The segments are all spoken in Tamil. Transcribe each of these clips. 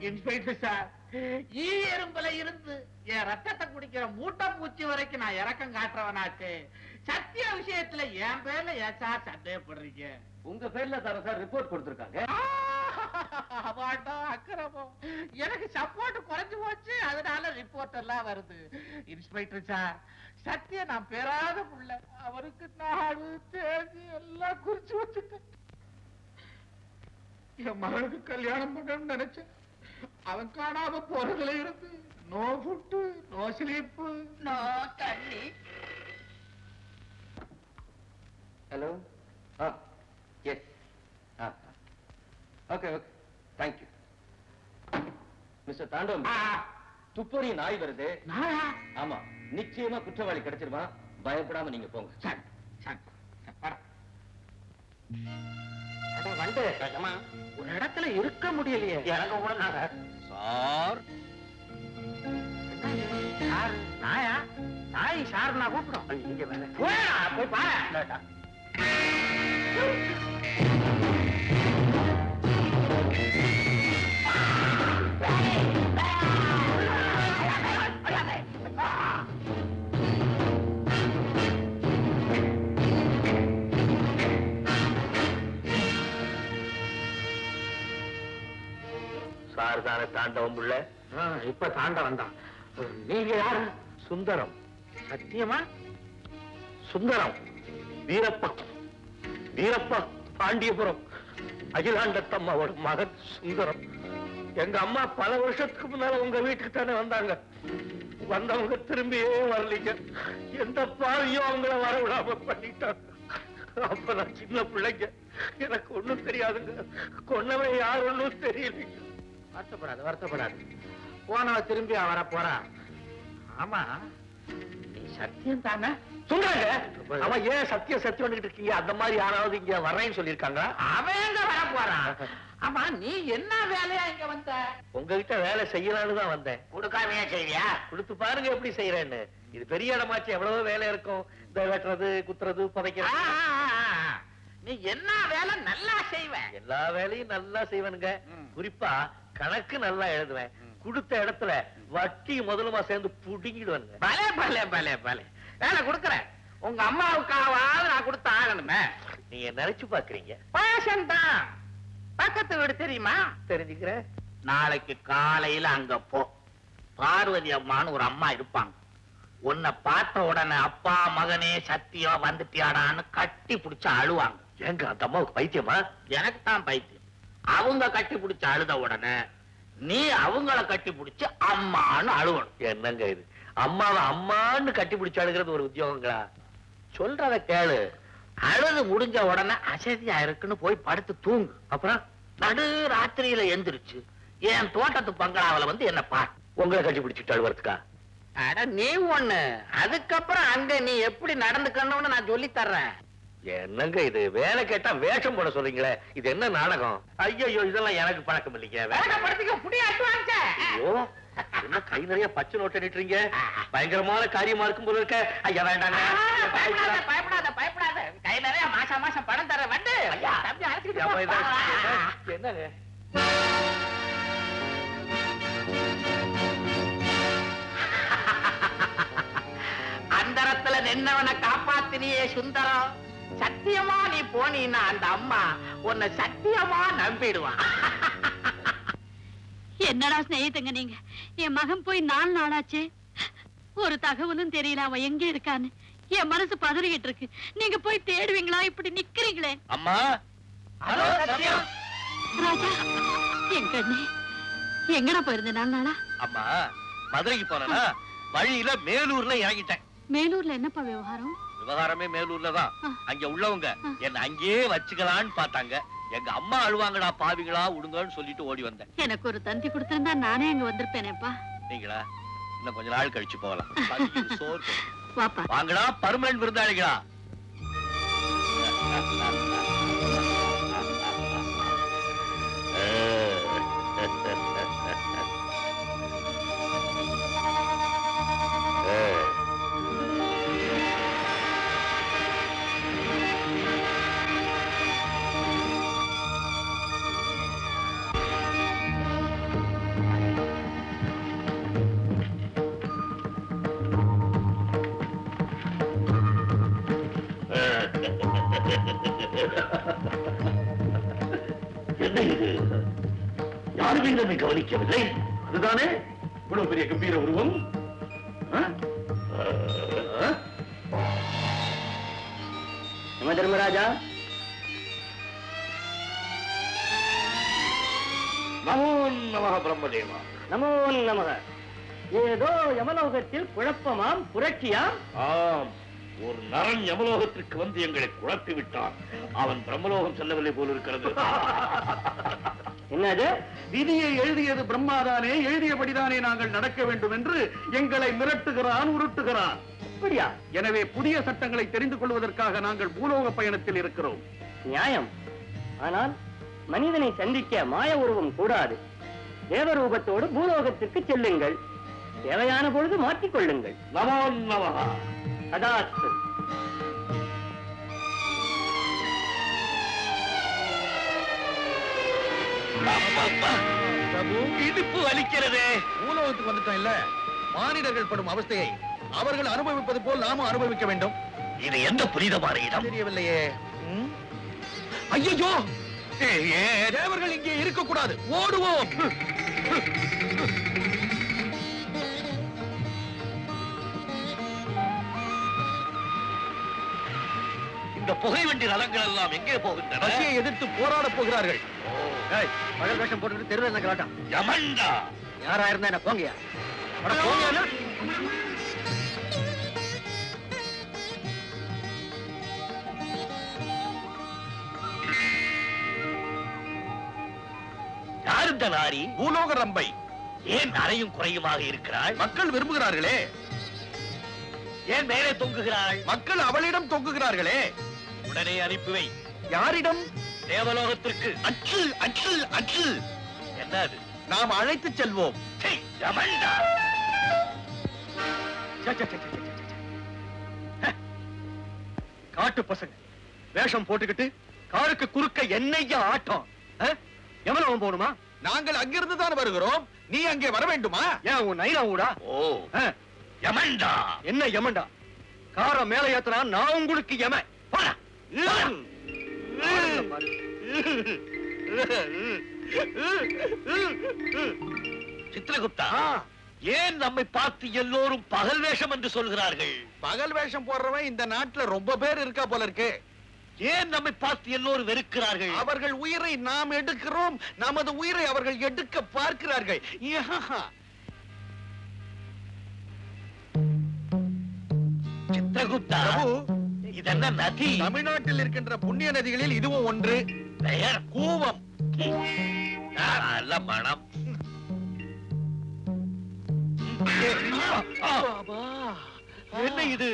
இன்ஸ்பெக்டர் சார், ஈ எறும்புல இருந்து என் ரத்தத்தை குடிக்கிற மூட்டை பூச்சி வரைக்கும் நான் இறக்கம் காட்டுறவனாச்சு. சத்திய விஷயத்துல என் பேர்ல ஏன் சார் சந்தேகப்படுறீங்க? உங்க பேர்ல தர சார் ரிப்போர்ட் கொடுத்திருக்காங்க. அக்கிரமம், எனக்கு சப்போர்ட் குறைஞ்சு போச்சு, அதனால ரிப்போர்ட் எல்லாம் வருது. இன்ஸ்பெக்டர் சார், சத்திய நான் பெறாத புள்ள, அவருக்கு நாடு தேதி எல்லாம் குறிச்சு வச்சுட்டேன். என் மகனுக்கு கல்யாணம் பண்ணணும்னு நினைச்சேன். அவன் காணாம போறதுல இருந்து no food, no sleep, no தண்ணி. Hello. Yes. Okay okay, thank you. Mister Thandavam, துப்பறி நாய் வருது. ஆமா, நிச்சயமா குற்றவாளி கிடைச்சிருவான். பயப்படாம நீங்க போங்க. வந்து ஒரு இடத்துல இருக்க முடியலையே. எனக்கு கூட சார். நாயா? நாய் சார் நான் கூப்பிடும். இங்க வேலை போய் பாரு. சார் தானே தாண்டவம் உள்ள? இப்ப தாண்டவன் தான். நீங்க யாரு? சுந்தரம். சத்தியமா? சுந்தரம் வீரப்பா. வீரப்பா பாண்டியபுரம் அகிலாண்டத்தம்மாவோட மகன் சுந்தரம். எங்க அம்மா பல வருஷத்துக்கு முன்னால உங்க வீட்டுக்கு தானே வந்தாங்க. வந்தவங்க திரும்பியே வரலீங்க. எந்த பாவியும் அவங்கள வரவிடாம பண்ணிட்டாங்க. அப்ப நான் சின்ன பிள்ளைங்க, எனக்கு ஒண்ணும் தெரியாதுங்க. கொன்னவன் யார் ஒண்ணும் தெரியலீங்க. வருத்தப்படாது வருத்தப்படாது, போனா திரும்பி வர போறா. ஆமா, நீ சத்தியம் தானே? சொல்றாங்க. அவன் ஏன் சத்தியம் சத்தியம் இருக்கீங்க? அந்த மாதிரி யாராவது இங்க வர்றேன்னு சொல்லியிருக்காங்க. அவன் எங்க வர போறான்? ஆமா, நீ என்ன வேலையா இங்க வந்த? உங்ககிட்ட வேலை செய்யலான்னு தான் வந்தேன். கொடுக்காமையா செய்வியா? கொடுத்து பாருங்க எப்படி செய்யறேன்னு. இது பெரிய இடமாச்சு, எவ்வளவு வேலை இருக்கும். இந்த வெட்டுறது, குத்துறது, புதைக்கிறது. நீ என்ன வேலை நல்லா செய்வ? எல்லா வேலையும் நல்லா செய்வனுங்க. குறிப்பா கணக்கு நல்லா எழுதுவேன். கொடுத்த இடத்துல வட்டி முதலுமா சேர்ந்து புடிங்கிடுவேன். பலே பலே பலே பலே வேலை கொடுக்கறேன். உங்க அம்மாவுக்காவது நான் கொடுத்து ஆகணுமே. நீங்க நினைச்சு பாக்குறீங்க. பாசம் தான். பக்கத்து வீடு தெரியுமா? தெரிஞ்சுக்கிறேன். நாளைக்கு காலையில அங்க போ. பார்வதி அம்மான்னு ஒரு அம்மா இருப்பாங்க. உன்னை பார்த்த உடனே அப்பா மகனே சத்தியம் வந்துட்டியாடான்னு கட்டி பிடிச்சு அழுவாங்க. ஏங்க அந்த அம்மாவுக்கு பைத்தியமா? எனக்கு தான் பைத்தியம். அவங்க கட்டி பிடிச்சு அழுத உடனே நீ அவங்கள கட்டி பிடிச்சு அம்மான்னு அழுவணும். என்னங்க இது? அம்மாவை அம்மான்னு கட்டி பிடிச்சு அழுகிறது ஒரு உத்தியோகங்களா? சொல்றத கேளு. அழுது முடிஞ்ச உடனே அசதியா இருக்குன்னு போய் படுத்து தூங்கு. அப்புறம் நடு ராத்திரியில எந்திரிச்சு என் தோட்டத்து பங்களாவில வந்து என்ன பாரு. உங்களை கட்டி பிடிச்சிட்டு அழுவறதுக்கா? அட நீ ஒண்ணு. அதுக்கப்புறம் அங்க நீ எப்படி நடந்துக்கணும்னு நான் சொல்லி தர்றேன். என்னங்க இது? வேலை கேட்டா வேஷம் போட சொல்றீங்களே, இது என்ன நாடகம்? ஐயோ, இதெல்லாம் எனக்கு பழக்கம் இல்லைங்க. ஐயோ, என்ன கை நிறைய பச்சை நோட்டை நிட்டுறீங்க? பயங்கரமான காரியமா இருக்கும் போல இருக்க. ஐயா வேண்டாங்க. பயப்படாத பயப்படாத. கை நிறைய மாசம் மாசம் பணம் தர வந்து என்னங்க? அந்தரத்துல நின்னவனை காப்பாத்தினியே சுந்தரம். சத்தியமா நீ போனீன்னா அந்த அம்மா உன்னை சத்தியமா நம்பிடுவான். என்னடா ஸ்நேகிதங்க நீங்க? என் மகன் போய் 4 நாளாச்சே, ஒரு தகவலும் தெரியல அவன் எங்க இருக்கான்னு. என் மனசு பதறிக்கிட்டு இருக்கு. நீங்க போய் தேடுவீங்களா? இப்படி நிக்கிறீங்களே. அம்மா. ராஜா, என் கண்ணே, எங்கடா போயிருந்த 4 நாளா? அம்மா, மதுரைக்கு போனா வழியில மேலூர்ல இறங்கிட்டேன். மேலூர்ல என்னப்பா விவகாரம்? விவகாரமே மேலூர்ல தான். அங்க உள்ளவங்க என்ன அங்கேயே வச்சுக்கலான்னு பார்த்தாங்க. எங்க அம்மா அழுவாங்கடா பாவிகளா விடுங்கன்னு சொல்லிட்டு ஓடி வந்தேன். எனக்கு ஒரு தந்தி கொடுத்திருந்தா நானே அங்க வந்திருப்பேனேப்பா. நீங்களா? இன்னும் கொஞ்ச நாள் கழிச்சு போகலாம். சோறு வாப்பா. வாங்கடா பர்மனன்ட் விருந்தாளிகளா. என்ன இது? யாருமே நம்மை கவனிக்கவில்லை. அதுதானே இவ்வளவு பெரிய கம்பீர உருவம். நம தர்மராஜா. நமோ நமः பிரம்மதேவா. நமோ நமக. ஏதோ யமலோகத்தில் குழப்பமாம், புரட்சியாம். ஆம், ஒரு நரன் யமலோகத்திற்கு வந்து எங்களை குழப்பி விட்டான். அவன் பிரம்மலோகம் செல்லவில்லை போல் இருக்கிறது. என்னது? விதியை எழுதியது பிரம்மாதானே, எழுதியபடிதானே நாங்கள் நடக்க வேண்டும் என்று எங்களை மிரட்டுகிறான், உருட்டுகிறான். அப்படியா? எனவே புதிய சட்டங்களை தெரிந்து கொள்வதற்காக நாங்கள் பூலோக பயணத்தில் இருக்கிறோம். நியாயம். ஆனால் மனிதனை சந்திக்க மாய உருவம் கூடாது. தேவரூபத்தோடு பூலோகத்திற்கு செல்லுங்கள். தேவையான பொழுது மாற்றிக் கொள்ளுங்கள். நமோ நமः. அதாஸ்து. இடுப்பு வலிக்கிறதே. பூலோகத்துக்கு வந்துட்டோம் இல்ல, மானிடர்கள் படும் அவஸ்தையை அவர்கள் அனுபவிப்பது போல் நாமும் அனுபவிக்க வேண்டும். இது எந்த புனிதமான இடம்? தெரியவில்லையே. ஐயோ, தேவர்கள் இங்கே இருக்கக்கூடாது, ஓடுவோம். இந்த புகை வண்டி ரதங்கள் எல்லாம் எங்கே போகின்றன? பசியை எதிர்த்து போராட போகிறார்கள். ஏய், பகல் வேஷம் போட்டுட்டு தெருவில் என்ன கலாட்டம்? யமண்டா. யாரா இருந்தா என்ன? போங்கயா. அட போங்கயா. யார் இந்த நாரி? பூலோக ரம்பை. ஏன் அறையும் குறையுமாக இருக்கிறாள்? மக்கள் விரும்புகிறார்களே. ஏன் மேலே தொங்குகிறாள்? மக்கள் அவளிடம் தொங்குகிறார்களே. உடனே அனுப்பிவை. யாரிடம்? தேவலோகத்திற்கு. அச்சில் அச்சில் அச்சில். என்ன அது? நாம் அழைத்து செல்வோம். சீ, யமண்டா. காட்டு பசங்க வேஷம் போட்டுக்கிட்டு காருக்கு குறுக்க என்னையா ஆட்டம்? எவ்வளவு போகணுமா? நாங்கள் அங்கிருந்து தான் வருகிறோம். நீ அங்கே வர வேண்டுமா? ஏன் உன் நைனா ஊடா? ஓ, யமண்டா. என்ன யமண்டா? கார மேல ஏத்தனா நான் உங்களுக்கு யம. போடா. சித்திரகுப்தா, ஏன் நம்மை பார்த்து எல்லோரும் பகல் வேஷம் என்று சொல்கிறார்கள்? பகல் வேஷம் போடுறவன் இந்த நாட்டுல ரொம்ப பேர் இருக்கா போல இருக்கு. ஏன் நம்மை பார்த்து எல்லோரும் வெறுக்கிறார்கள்? அவர்கள் உயிரை நாம் எடுக்கிறோம், நமது உயிரை அவர்கள் எடுக்க பார்க்கிறார்கள். சித்திரகுப்தா, பிரபு, இதென்ன நதி? தமிழ்நாட்டில் இருக்கின்ற புண்ணிய நதிகளில் இதுவும் ஒன்று. பெயர் கூவம். நல்ல மனம். என்ன இது?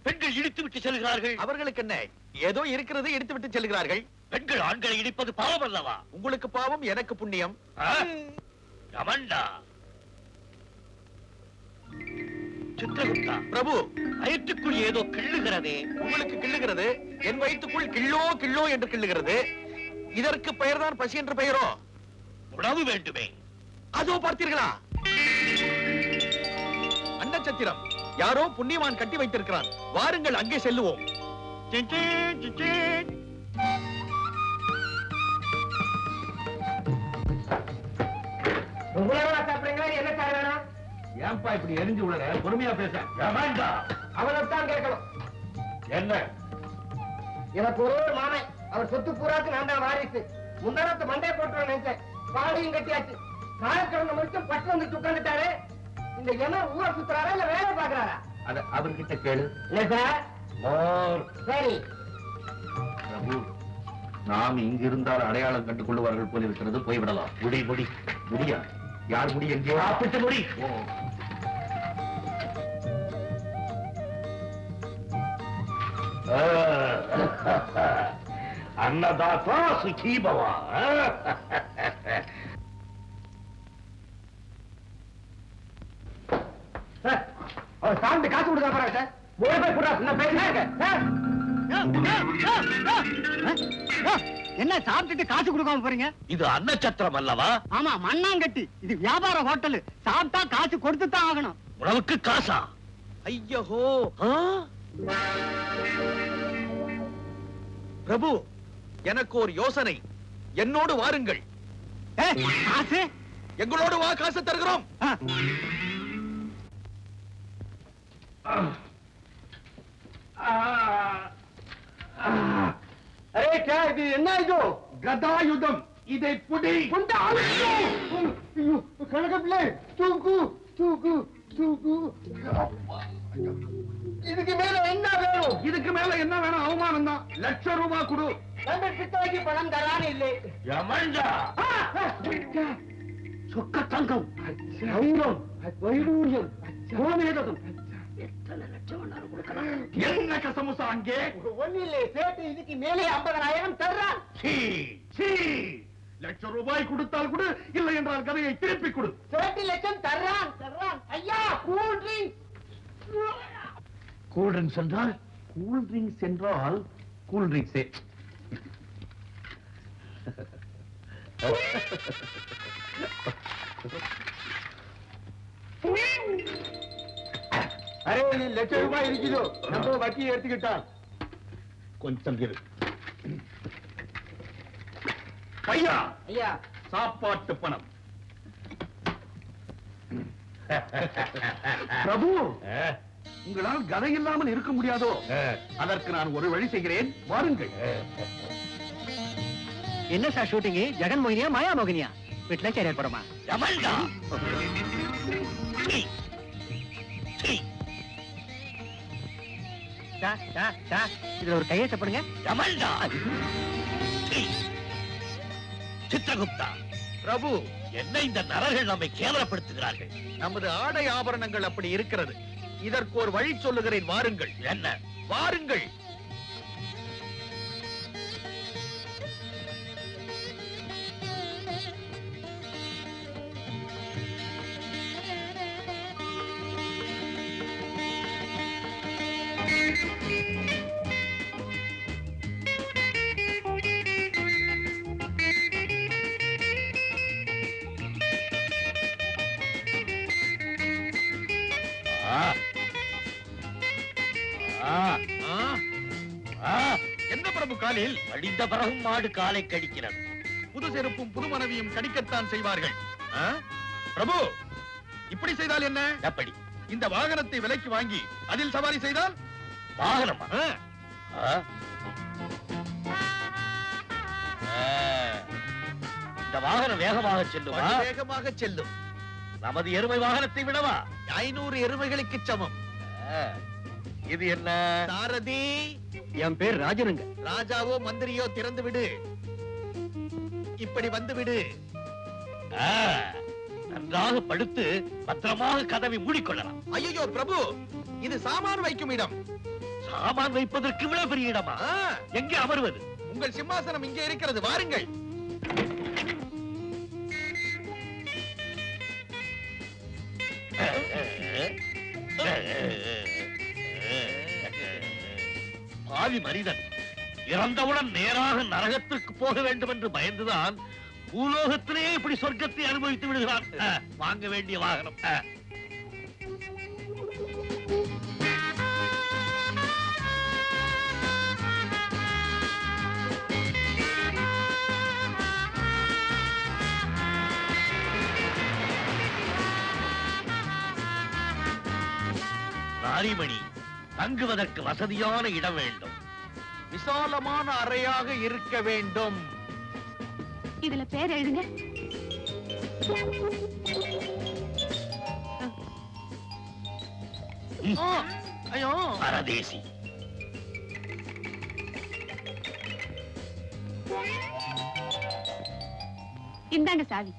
பெண்கள் இடித்து விட்டு செல்கிறார்கள். அவர்களுக்கு என்ன, ஏதோ இருக்கிறது எடுத்து விட்டு செல்கிறார்கள். பெண்கள் ஆண்களை இடிப்பது பாவம் அல்லவா? உங்களுக்கு பாவம், எனக்கு புண்ணியம். யமண்டா. சித்திரகுப்தா, பிரபு, வயிற்றுக்குள் ஏதோ கிள்ளுகிறதே. உங்களுக்கு கிள்ளுகிறது, என் வயிற்றுக்குள் கிள்ளோ கிள்ளோ என்று கிள்ளுகிறது. இதற்கு பெயர்தான் பசி என்று பெயரோ? உணவு வேண்டுமே. அதோ பார்த்தீர்களா? அன்னச்சத்திரம் யாரோ புண்ணியவான் கட்டி வைத்திருக்கிறான். வாருங்கள் அங்கே செல்லுவோம். என்ன சார் வேணும்? ஏன்பா இப்படி எரிஞ்சு உள்ள? பொறுமையா பேச. யமண்டா. அவனைத்தான் கேட்கணும். என்ன? எனக்கு ஒரு மாமன், அவர் சொத்து பூராக்கு நான் தான் வாரிசு. முந்தானத்து மண்டே போட்டு நினைச்சேன். பாடியும் கட்டியாச்சு. காலக்கிழமை மட்டும் பட்டு வந்து உட்காந்துட்டாரு. இந்த என்ன ஊரை சுத்துறாரா இல்ல வேலை பாக்குறாரா? அத அவர்கிட்ட கேளு. இல்ல சார். சரி பிரபு, நாம் இங்க இருந்தால் அடையாளம் கண்டுக் கொள்ளுவார்கள் போல இருக்கிறது. போய்விடலாம். முடி முடி முடியா? யார் முடி எங்கேயோ அப்பட்டு முடி. அன்னதாதா சுகீபவா. அவர் சாப்பிட்டு காசு கொடுக்க போறாங்க சார். மூணு பேர் கூட என்ன பேசுறாங்க? என்ன சாப்பிட்டுட்டு காசு கொடுக்காம போறீங்க? இது அன்னச்சத்திரம் அல்லவா? ஆமா, மண்ணாங்கட்டி. இது வியாபார ஹோட்டல். சாப்பிட்டா காசு கொடுத்து தான் ஆகணும். உணவுக்கு காசா? ஐயோ பிரபு, எனக்கு ஒரு யோசனை. என்னோடு வாருங்கள். காசு எங்களோடு வா, காசு தருகிறோம். அரே கே இது என்ன இது? கதாயுதம். இதை புடி. கொண்டா ஐயோ கணக்கப்பிள்ளை தூக்கு தூக்கு தூக்கு. இதுக்கு மேல என்ன வேணும்? இதுக்கு மேல என்ன வேணும்? அவமானம் தான். ₹1,00,000 கொடு. நம்ம பித்தாக்கி பணம் தரான் இல்லை. யமன்டா சொக்க தங்கம் தங்கம் வைடூரியம் கோமேதகம் எத்தனை லட்சம் வேணாலும் கொடுக்கலாம். என்ன கசமுசா அங்கே? ஒண்ணு இல்லை சேட்டு இதுக்கு மேலே 50,000 தர்றான். சீ, சீ. ₹1,00,000 கொடுத்தால் கொடு, இல்லை என்றால் கதையை திருப்பி கொடு. சேட்டு லட்சம் தர்றான் தர்றான். ஐயா கூல் ட்ரிங்க்ஸ். கூல் ட்ரிங்க்ஸ் என்றால் கூல் ட்ரிங்க்ஸ் என்றால் கூல் ட்ரிங்க்ஸே. அரே இது ₹1,00,000 இருக்குது. நம்ம வட்டி எடுத்துக்கிட்டான். கொஞ்சம் இரு. பையா, ஐயா சாப்பாட்டு பணம். பிரபு, உங்களால் கதை இல்லாமல் இருக்க முடியாதோ? அதற்கு நான் ஒரு வழி செய்கிறேன், வாருங்கள். என்ன சார் ஷூட்டிங்? ஜெகன் மோகினியா மாயா மோகினியா? வீட்டுல சரி ஏற்படுமா? யமன்டா. இதுல ஒரு கையெழுத்து பண்ணுங்க. யமன்டா. சித்திரகுப்தா, பிரபு, என்ன இந்த நரர்கள் நம்மை கேவலப்படுத்துகிறார்கள்? நமது ஆடை ஆபரணங்கள் அப்படி இருக்கிறது. இதற்கு ஒரு வழி சொல்லுகிறேன், வாருங்கள். என்ன? வாருங்கள். என்ன பிரபு காலில் அடிந்த பிறகும் மாடு காலை கடிக்கிறது. புது செருப்பும் புது மனைவியும் கடிக்கத்தான் செய்வார்கள். பிரபு, இப்படி செய்தால் என்ன? எப்படி? இந்த வாகனத்தை விலைக்கு வாங்கி அதில் சவாரி செய்தால்? வாகனமா? இந்த வாகனம் வேகமாக செல்லுமா? வேகமாக செல்லும். நமது எருமை வாகனத்தை விடவா? 500 எருமைகளுக்கு சமம். இது என்ன? சாரதி, என் பேர் ராஜனுங்க. ராஜாவோ மந்திரியோ திறந்து விடு. இப்படி வந்து விடு. நன்றாக படுத்து பத்திரமாக கதவை மூடிக்கொள்ளலாம். ஐயோ பிரபு, இது சாமான் வைக்கும் இடம். சாமான் வைப்பதற்கு இவ்வளவு பெரிய இடமா? எங்கே அமர்வது? உங்கள் சிம்மாசனம் இங்கே இருக்கிறது, வாருங்கள். பாவி மனிதன் இறந்தவுடன் நேராக நரகத்திற்கு போக வேண்டும் என்று பயந்துதான் பூலோகத்திலே இப்படி சொர்க்கத்தை அனுபவித்து விடுகிறான். வாங்க வேண்டிய வாகனம். நாரிமணி, தங்குவதற்கு வசதியான இடம் வேண்டும். விசாலமான அறையாக இருக்க வேண்டும். இதுல பேர் எழுதுங்க. ஐயோ, பரதேசி. இந்தாங்க சாவி.